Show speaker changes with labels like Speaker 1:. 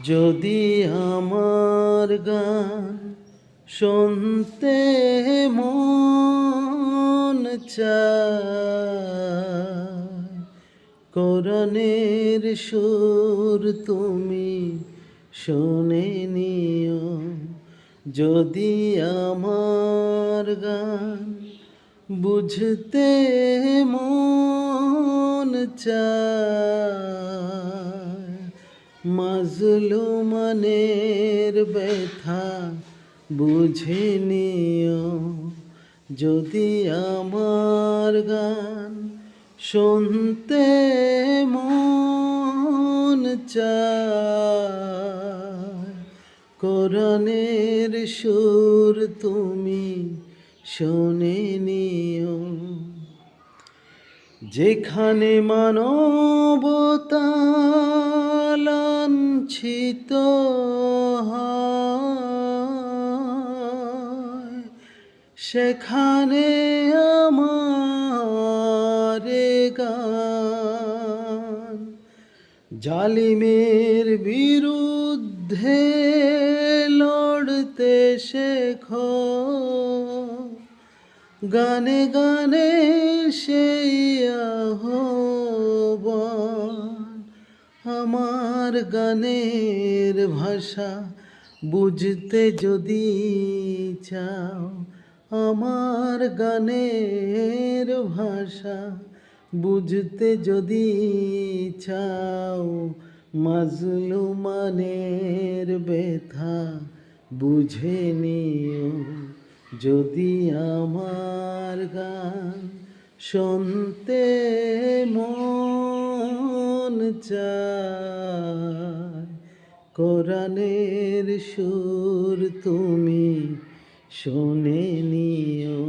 Speaker 1: যদি আমার গান শুনতে মন চায়, কোরআনের সুর তুমি শুনে নিও। যদি আমার গান বুঝতে মন চায়, মাজলুমানের ব্যথা বুঝে নিও। যদি আমার গান শুনতে মন চায়, কোরআনের সুর তুমি শুনে নিও। যেখানে মানবতা লাঞ্ছিত হয়, সেখানে আমার গান জালিমের বিরুদ্ধে লড়তে শেখো। গানে গানে সেই আহ্বান, আমার গানের ভাষা বুঝতে যদি চাও, আমার গানের ভাষা বুঝতে যদি চাও, মাজলুমানের ব্যথা বুঝে নিও। যদি আমার গান শুনতে মন চায়, কোরআনের সুর তুমি শুনে নিও।